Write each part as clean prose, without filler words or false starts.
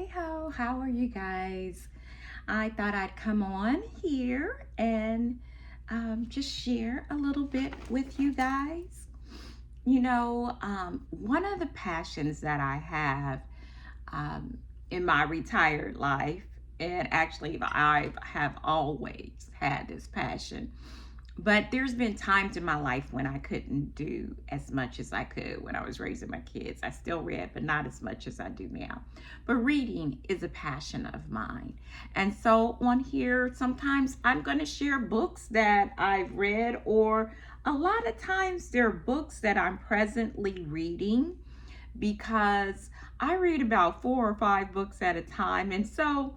Hey ho, how are you guys? I thought I'd come on here and just share a little bit with you guys. One of the passions that I have um, in my retired life, and actually I have always had this passion, but there's been times in my life when I couldn't do as much as I could when I was raising my kids. I still read, but not as much as I do now. But reading is a passion of mine. And so on here, sometimes I'm going to share books that I've read, or a lot of times they're books that I'm presently reading because I read about 4 or 5 books at a time. And so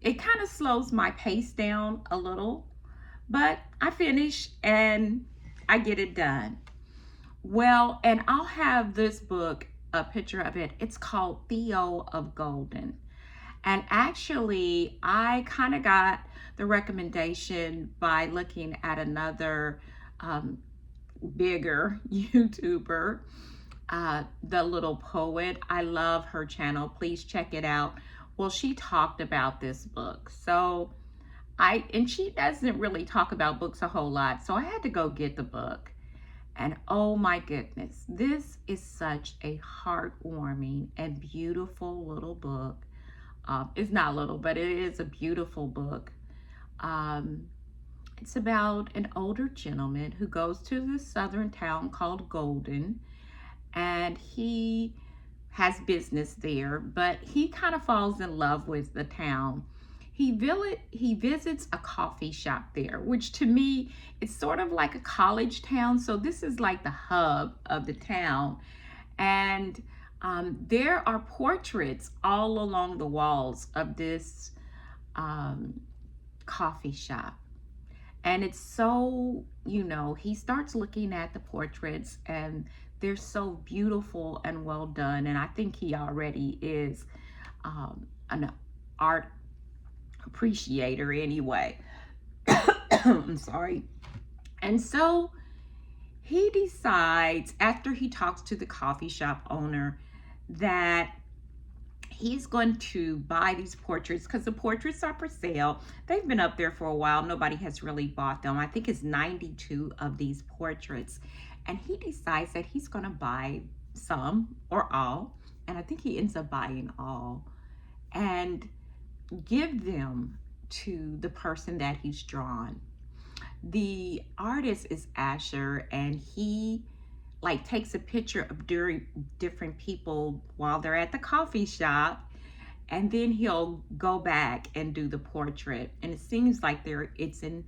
it kind of slows my pace down a little, but I finish and I get it done. Well, and I'll have this book, a picture of it. It's called Theo of Golden. And actually, I kind of got the recommendation by looking at another bigger YouTuber, The Little Poet. I love her channel. Please check it out. Well, she talked about this book. And she doesn't really talk about books a whole lot, so I had to go get the book. And oh my goodness, this is such a heartwarming and beautiful little book. It's not little, but it is a beautiful book. Um, it's about an older gentleman who goes to this southern town called Golden, and he has business there, but he kind of falls in love with the town. He visits a coffee shop there, which to me, it's sort of like a college town. So this is like the hub of the town. And there are portraits all along the walls of this coffee shop. And it's so, he starts looking at the portraits and they're so beautiful and well done. And I think he already is an art appreciator anyway. I'm sorry. And so he decides, after he talks to the coffee shop owner, that he's going to buy these portraits because the portraits are for sale. They've been up there for a while. Nobody has really bought them. I think it's 92 of these portraits. And he decides that he's going to buy some or all. And I think he ends up buying all and give them to the person that he's drawn. The artist is Asher, and he takes a picture of different people while they're at the coffee shop, and then he'll go back and do the portrait. And it seems like it's in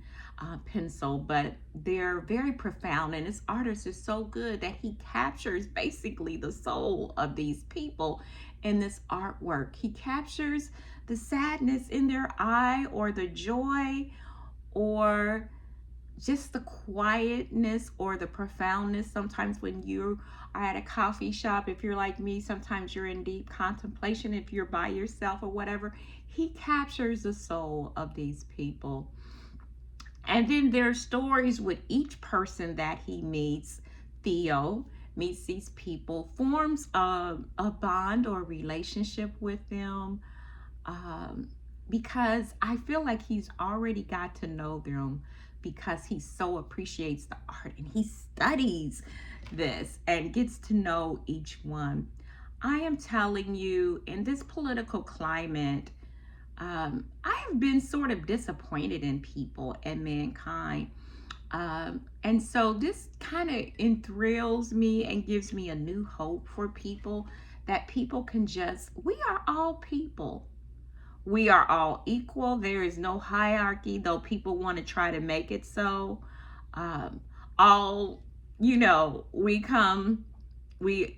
pencil, but they're very profound. And this artist is so good that he captures basically the soul of these people in this artwork. He captures the sadness in their eye, or the joy, or just the quietness or the profoundness. Sometimes when you are at a coffee shop, if you're like me, sometimes you're in deep contemplation if you're by yourself or whatever. He captures the soul of these people. And then there's stories with each person that he meets. Theo meets these people, forms a bond or relationship with them, because I feel like he's already got to know them, because he so appreciates the art and he studies this and gets to know each one. I am telling you, in this political climate, I have been sort of disappointed in people and mankind. And so this kind of enthralls me and gives me a new hope for people, that people can we are all people. We are all equal. There is no hierarchy, though people want to try to make it so. All, we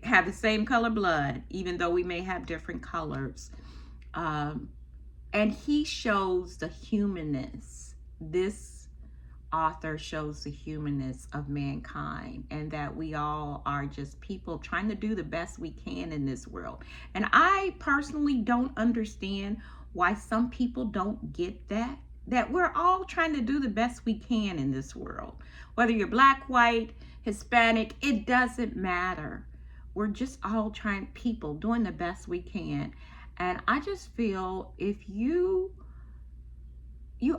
have the same color blood, even though we may have different colors. And he shows the humanness. This author shows the humanness of mankind, and that we all are just people trying to do the best we can in this world. And I personally don't understand why some people don't get that we're all trying to do the best we can in this world. Whether you're black, white, Hispanic, it doesn't matter. We're just all people doing the best we can. And I just feel if you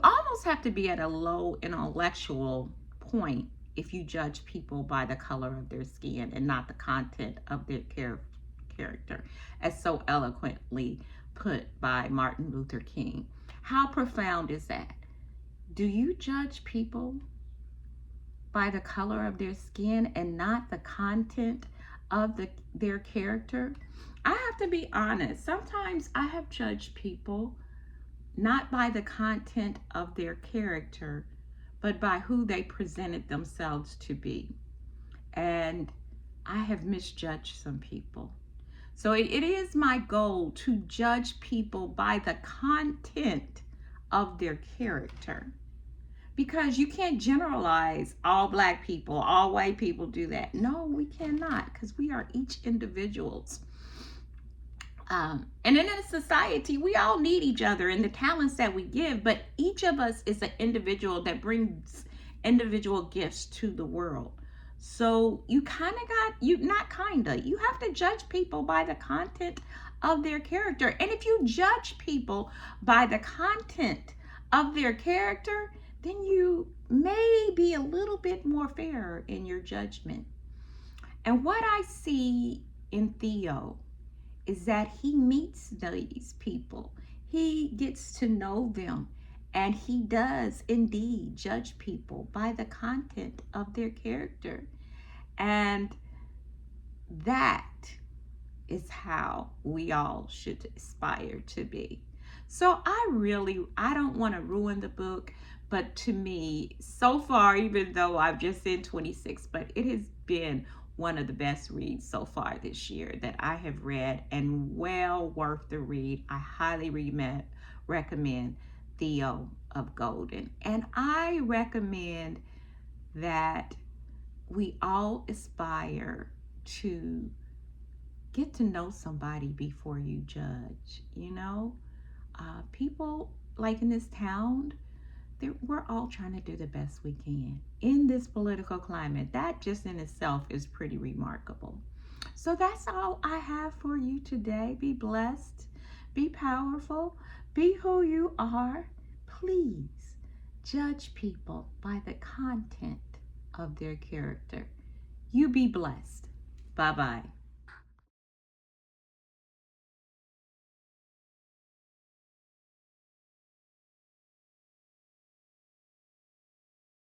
almost have to be at a low intellectual point if you judge people by the color of their skin and not the content of their character, as so eloquently put by Martin Luther King. How profound is that? Do you judge people by the color of their skin and not the content of their character? I have to be honest. Sometimes I have judged people not by the content of their character, but by who they presented themselves to be. And I have misjudged some people. So it is my goal to judge people by the content of their character. Because you can't generalize all black people, all white people do that. No, we cannot, because we are each individuals. And in a society, we all need each other and the talents that we give, but each of us is an individual that brings individual gifts to the world. So you you have to judge people by the content of their character. And if you judge people by the content of their character, then you may be a little bit more fair in your judgment. And what I see in Theo is that he meets these people, he gets to know them, and he does indeed judge people by the content of their character. And that is how we all should aspire to be. So I don't want to ruin the book, but to me, so far, even though I've just seen 26, but it has been one of the best reads so far this year that I have read, and well worth the read. I highly recommend Theo of Golden. And I recommend that we all aspire to get to know somebody before you judge. People like in this town, we're all trying to do the best we can in this political climate. That just in itself is pretty remarkable. So that's all I have for you today. Be blessed, be powerful, be who you are. Please judge people by the content of their character. You be blessed. Bye-bye.